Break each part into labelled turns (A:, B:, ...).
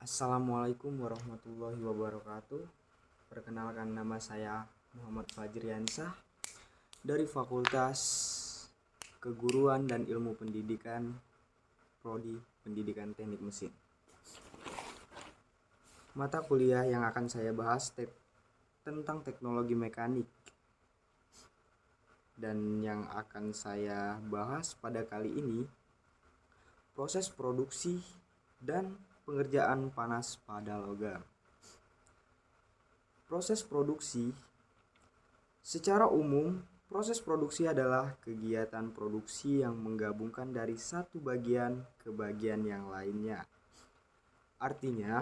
A: Assalamualaikum warahmatullahi wabarakatuh. Perkenalkan, nama saya Muhammad Fajriansah dari Fakultas Keguruan dan Ilmu Pendidikan Prodi Pendidikan Teknik Mesin. Mata kuliah yang akan saya bahas tentang teknologi mekanik. Dan yang akan saya bahas pada kali ini, proses produksi dan pengerjaan panas pada logam. Proses produksi. Secara umum, proses produksi adalah kegiatan produksi yang menggabungkan dari satu bagian ke bagian yang lainnya. Artinya,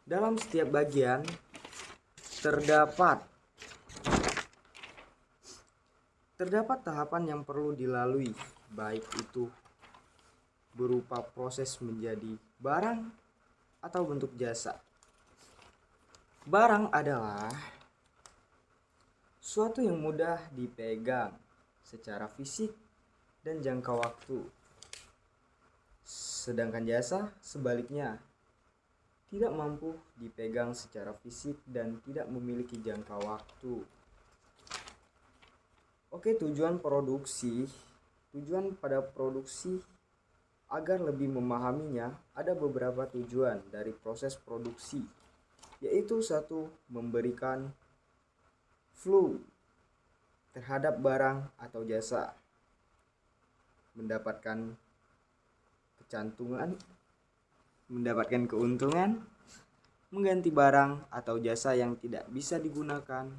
A: dalam setiap bagian terdapat tahapan yang perlu dilalui, baik itu berupa proses menjadi barang atau bentuk jasa. Barang adalah suatu yang mudah dipegang secara fisik dan jangka waktu. Sedangkan jasa sebaliknya, tidak mampu dipegang secara fisik dan tidak memiliki jangka waktu. Oke, tujuan pada produksi. Agar lebih memahaminya, ada beberapa tujuan dari proses produksi, yaitu satu, memberikan flow terhadap barang atau jasa, mendapatkan keuntungan, mengganti barang atau jasa yang tidak bisa digunakan,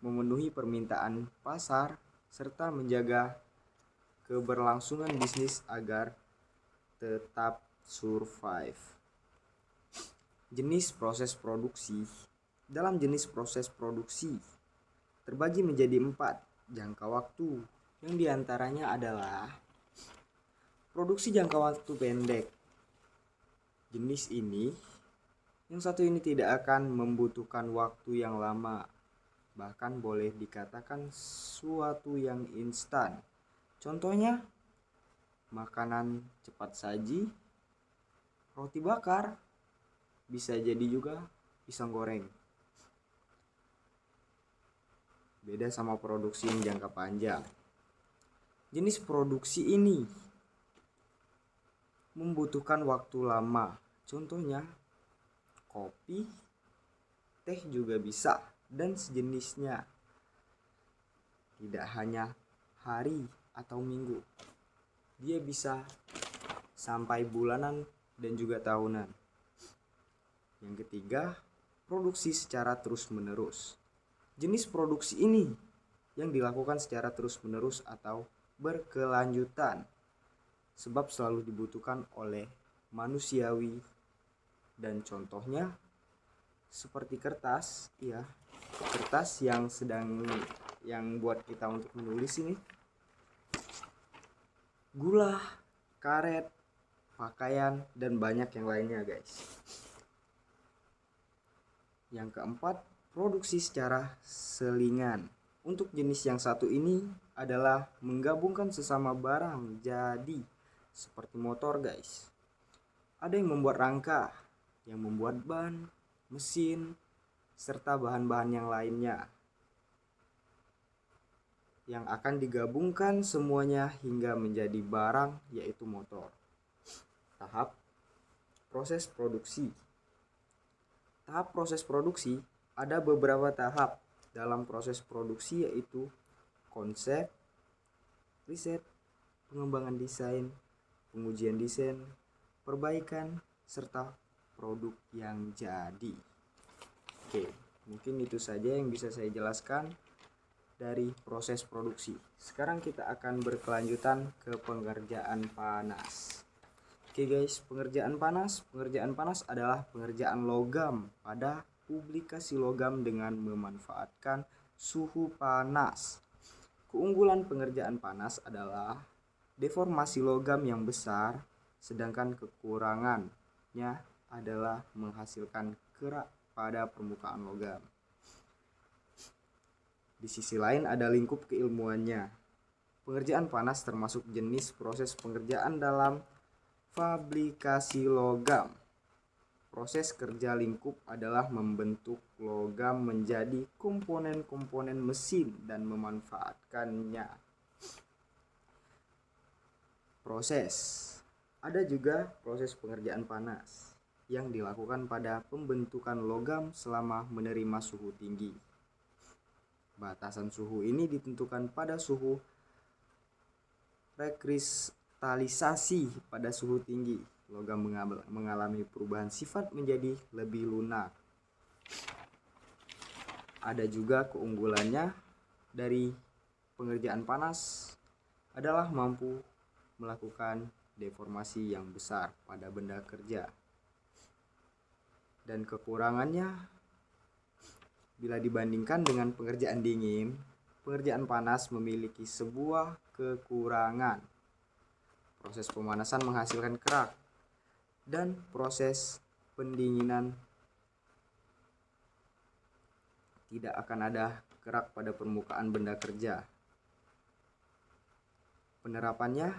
A: memenuhi permintaan pasar, serta menjaga keberlangsungan bisnis agar tetap survive. Jenis proses produksi. Dalam jenis proses produksi terbagi menjadi 4 jangka waktu, yang diantaranya adalah produksi jangka waktu pendek. Jenis ini, yang satu ini tidak akan membutuhkan waktu yang lama, bahkan boleh dikatakan suatu yang instan. Contohnya, makanan cepat saji, roti bakar, bisa jadi juga pisang goreng. Beda sama produksi yang jangka panjang. Jenis produksi ini membutuhkan waktu lama. Contohnya, kopi, teh juga bisa, dan sejenisnya. Tidak hanya hari atau minggu, dia bisa sampai bulanan dan juga tahunan. Yang ketiga, produksi secara terus-menerus. Jenis produksi ini yang dilakukan secara terus-menerus atau berkelanjutan, sebab selalu dibutuhkan oleh manusiawi, dan contohnya seperti kertas yang buat kita untuk menulis ini, gula, karet, pakaian, dan banyak yang lainnya, guys. Yang keempat, produksi secara selingan. Untuk jenis yang satu ini adalah menggabungkan sesama barang, jadi seperti motor, guys. Ada yang membuat rangka, yang membuat ban, mesin, serta bahan-bahan yang lainnya, yang akan digabungkan semuanya hingga menjadi barang, yaitu motor. Tahap proses produksi. Tahap proses produksi, ada beberapa tahap dalam proses produksi, yaitu konsep, riset, pengembangan desain, pengujian desain, perbaikan, serta produk yang jadi. Oke, mungkin itu saja yang bisa saya jelaskan dari proses produksi. Sekarang kita akan berkelanjutan ke pengerjaan panas. Oke guys, pengerjaan panas adalah pengerjaan logam pada publikasi logam dengan memanfaatkan suhu panas. Keunggulan pengerjaan panas adalah deformasi logam yang besar, sedangkan kekurangannya adalah menghasilkan kerak pada permukaan logam. Di sisi lain ada lingkup keilmuannya. Pengerjaan panas termasuk jenis proses pengerjaan dalam Fabrikasi logam. Proses kerja lingkup adalah membentuk logam menjadi komponen-komponen mesin dan memanfaatkannya. Proses. Ada juga proses pengerjaan panas yang dilakukan pada pembentukan logam selama menerima suhu tinggi. Batasan suhu ini ditentukan pada suhu rekristalisasi. Pada suhu tinggi, logam mengalami perubahan sifat menjadi lebih lunak. Ada juga keunggulannya dari pengerjaan panas adalah mampu melakukan deformasi yang besar pada benda kerja. Dan kekurangannya, bila dibandingkan dengan pengerjaan dingin, pengerjaan panas memiliki sebuah kekurangan. Proses pemanasan menghasilkan kerak dan proses pendinginan tidak akan ada kerak pada permukaan benda kerja. Penerapannya,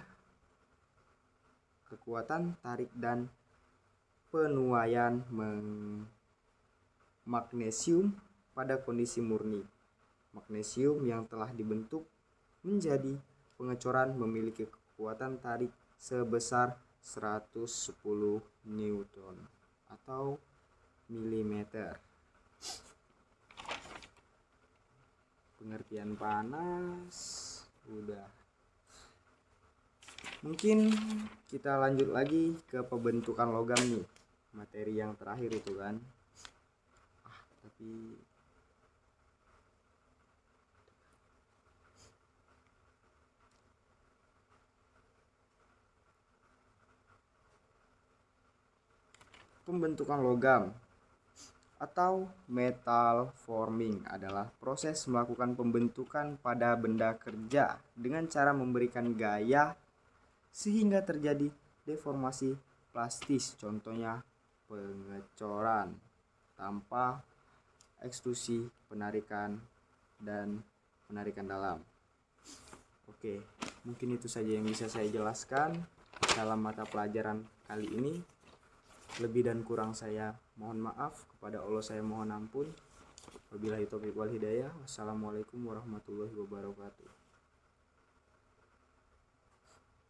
A: kekuatan tarik dan penuaian magnesium pada kondisi murni. Magnesium yang telah dibentuk menjadi pengecoran memiliki kekuatan tarik sebesar 110 Newton atau milimeter. Pengertian panas udah. Mungkin kita lanjut lagi ke pembentukan logam nih, materi yang terakhir itu kan. Tapi pembentukan logam atau metal forming adalah proses melakukan pembentukan pada benda kerja dengan cara memberikan gaya sehingga terjadi deformasi plastis, contohnya pengecoran tanpa ekstrusi, penarikan, dan penarikan dalam. Oke, mungkin itu saja yang bisa saya jelaskan dalam mata pelajaran kali ini. Lebih dan kurang saya mohon maaf, kepada Allah saya mohon ampun. Wabillahi taufiq wal hidayah. Wassalamualaikum warahmatullahi wabarakatuh.